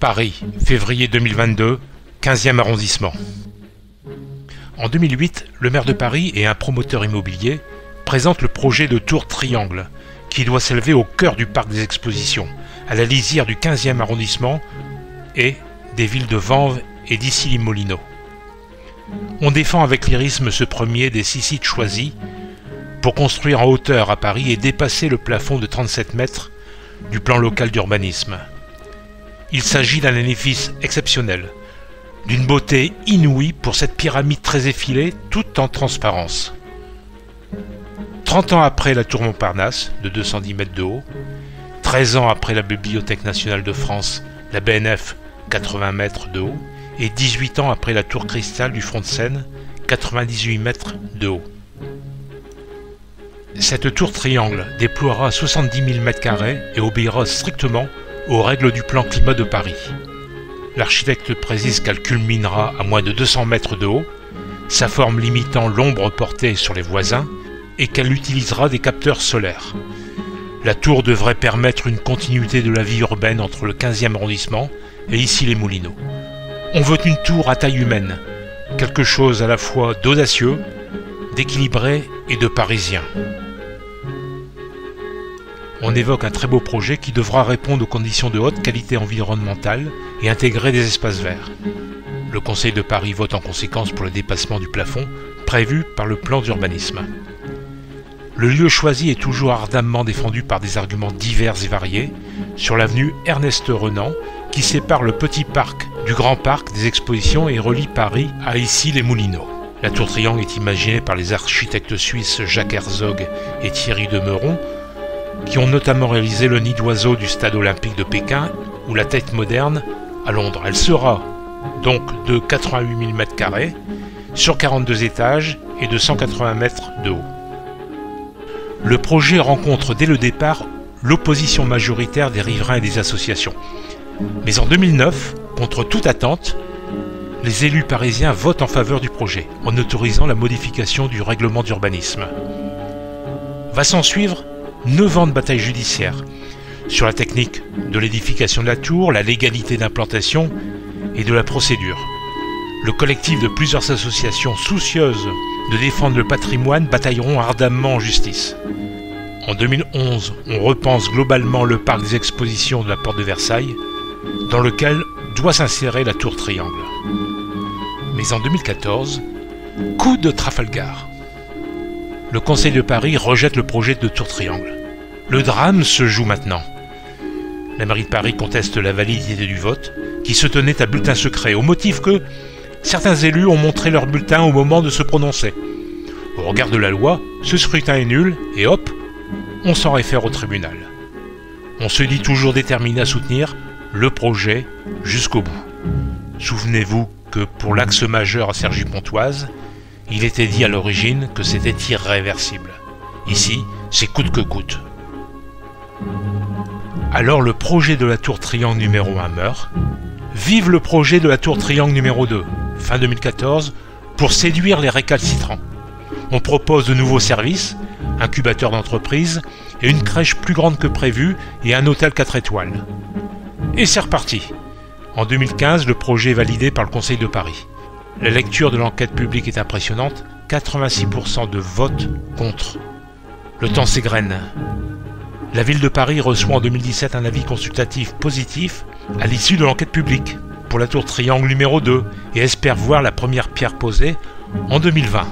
Paris, février 2022, 15e arrondissement. En 2008, le maire de Paris et un promoteur immobilier présentent le projet de tour triangle, qui doit s'élever au cœur du parc des expositions, à la lisière du 15e arrondissement et des villes de Vanves et d'Issy-les-Moulineaux. On défend avec lyrisme ce premier des 6 sites choisis pour construire en hauteur à Paris et dépasser le plafond de 37 mètres du plan local d'urbanisme. Il s'agit d'un édifice exceptionnel, d'une beauté inouïe pour cette pyramide très effilée, toute en transparence. 30 ans après la tour Montparnasse, de 210 mètres de haut, 13 ans après la Bibliothèque nationale de France, la BNF, 80 mètres de haut, et 18 ans après la tour Cristal du front de Seine, 98 mètres de haut. Cette tour triangle déploiera 70 000 m² et obéira strictement aux règles du plan climat de Paris. L'architecte précise qu'elle culminera à moins de 200 mètres de haut, sa forme limitant l'ombre portée sur les voisins, et qu'elle utilisera des capteurs solaires. La tour devrait permettre une continuité de la vie urbaine entre le 15e arrondissement et Issy-les-Moulineaux. On veut une tour à taille humaine, quelque chose à la fois d'audacieux, d'équilibré et de parisien. On évoque un très beau projet qui devra répondre aux conditions de haute qualité environnementale et intégrer des espaces verts. Le Conseil de Paris vote en conséquence pour le dépassement du plafond prévu par le plan d'urbanisme. Le lieu choisi est toujours ardemment défendu par des arguments divers et variés sur l'avenue Ernest Renan qui sépare le petit parc du grand parc des expositions et relie Paris à Issy-les-Moulineaux. La tour triangle est imaginée par les architectes suisses Jacques Herzog et Thierry Demeuron, qui ont notamment réalisé le nid d'oiseau du stade olympique de Pékin ou la Tate moderne à Londres. Elle sera donc de 88 000 m² sur 42 étages et de 180 mètres de haut. Le projet rencontre dès le départ l'opposition majoritaire des riverains et des associations. Mais en 2009, contre toute attente, les élus parisiens votent en faveur du projet, en autorisant la modification du règlement d'urbanisme. Va s'en suivre 9 ans de bataille judiciaire sur la technique de l'édification de la tour, la légalité d'implantation et de la procédure. Le collectif de plusieurs associations soucieuses de défendre le patrimoine batailleront ardemment en justice. En 2011, on repense globalement le parc des expositions de la porte de Versailles, dans lequel doit s'insérer la tour triangle. Mais en 2014, coup de Trafalgar. Le Conseil de Paris rejette le projet de tour triangle. Le drame se joue maintenant. La mairie de Paris conteste la validité du vote, qui se tenait à bulletin secret, au motif que certains élus ont montré leur bulletin au moment de se prononcer. Au regard de la loi, ce scrutin est nul, et hop, on s'en réfère au tribunal. On se dit toujours déterminé à soutenir le projet jusqu'au bout. Souvenez-vous que pour l'axe majeur à Cergy-Pontoise, il était dit à l'origine que c'était irréversible. Ici, c'est coûte que coûte. Alors le projet de la tour triangle numéro 1 meurt. Vive le projet de la tour triangle numéro 2, fin 2014, pour séduire les récalcitrants. On propose de nouveaux services, incubateurs d'entreprise et une crèche plus grande que prévu et un hôtel 4 étoiles. Et c'est reparti. En 2015, le projet est validé par le Conseil de Paris. La lecture de l'enquête publique est impressionnante, 86% de votes contre. Le temps s'égrène. La ville de Paris reçoit en 2017 un avis consultatif positif à l'issue de l'enquête publique pour la tour triangle numéro 2 et espère voir la première pierre posée en 2020.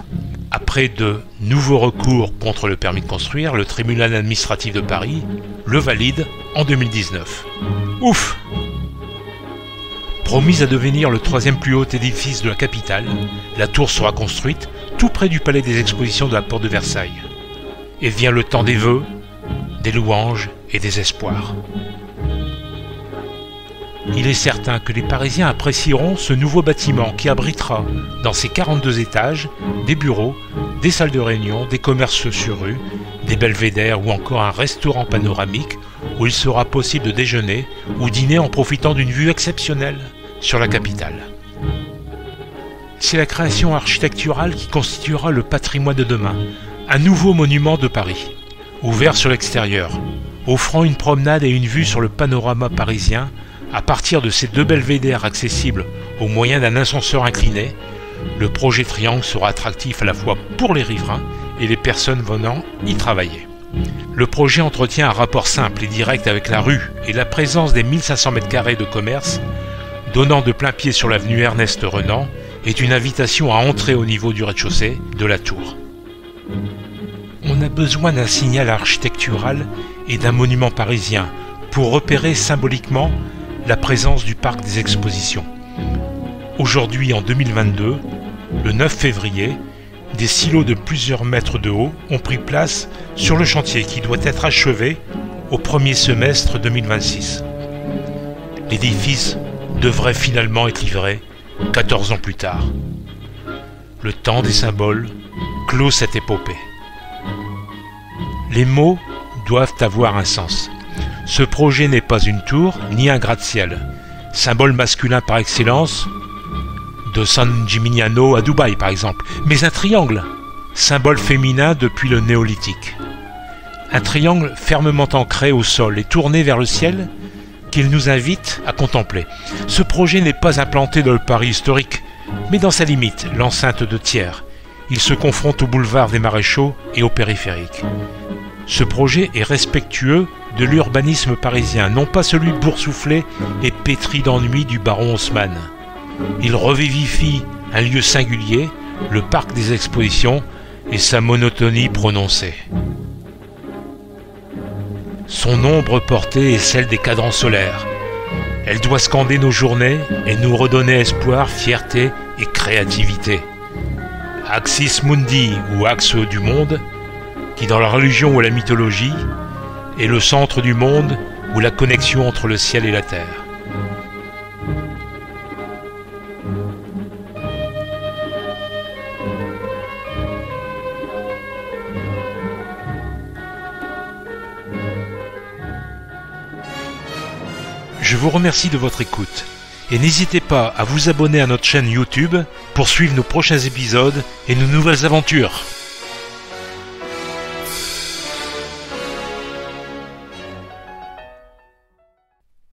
Après de nouveaux recours contre le permis de construire, le tribunal administratif de Paris le valide en 2019. Ouf! Promise à devenir le 3e plus haut édifice de la capitale, la tour sera construite tout près du palais des expositions de la porte de Versailles. Et vient le temps des vœux, des louanges et des espoirs. Il est certain que les Parisiens apprécieront ce nouveau bâtiment qui abritera dans ses 42 étages des bureaux, des salles de réunion, des commerces sur rue, des belvédères ou encore un restaurant panoramique où il sera possible de déjeuner ou dîner en profitant d'une vue exceptionnelle sur la capitale. C'est la création architecturale qui constituera le patrimoine de demain, un nouveau monument de Paris, ouvert sur l'extérieur, offrant une promenade et une vue sur le panorama parisien À partir de ces 2 belvédères accessibles au moyen d'un ascenseur incliné, le projet Triangle sera attractif à la fois pour les riverains et les personnes venant y travailler. Le projet entretient un rapport simple et direct avec la rue et la présence des 1500 m² de commerce, donnant de plein pied sur l'avenue Ernest Renan, est une invitation à entrer au niveau du rez-de-chaussée de la tour. On a besoin d'un signal architectural et d'un monument parisien pour repérer symboliquement la présence du parc des expositions. Aujourd'hui, en 2022, le 9 février, des silos de plusieurs mètres de haut ont pris place sur le chantier qui doit être achevé au premier semestre 2026. L'édifice devrait finalement être livré 14 ans plus tard. Le temps des symboles clôt cette épopée. Les mots doivent avoir un sens. Ce projet n'est pas une tour ni un gratte-ciel, symbole masculin par excellence, de San Gimignano à Dubaï par exemple, mais un triangle, symbole féminin depuis le néolithique. Un triangle fermement ancré au sol et tourné vers le ciel qu'il nous invite à contempler. Ce projet n'est pas implanté dans le Paris historique, mais dans sa limite, l'enceinte de Thiers. Il se confronte au boulevard des Maréchaux et au périphérique. Ce projet est respectueux de l'urbanisme parisien, non pas celui boursouflé et pétri d'ennui du baron Haussmann. Il revivifie un lieu singulier, le parc des expositions, et sa monotonie prononcée. Son ombre portée est celle des cadrans solaires. Elle doit scander nos journées et nous redonner espoir, fierté et créativité. Axis Mundi, ou axe du monde, qui dans la religion ou la mythologie est le centre du monde ou la connexion entre le ciel et la terre. Je vous remercie de votre écoute et n'hésitez pas à vous abonner à notre chaîne YouTube pour suivre nos prochains épisodes et nos nouvelles aventures.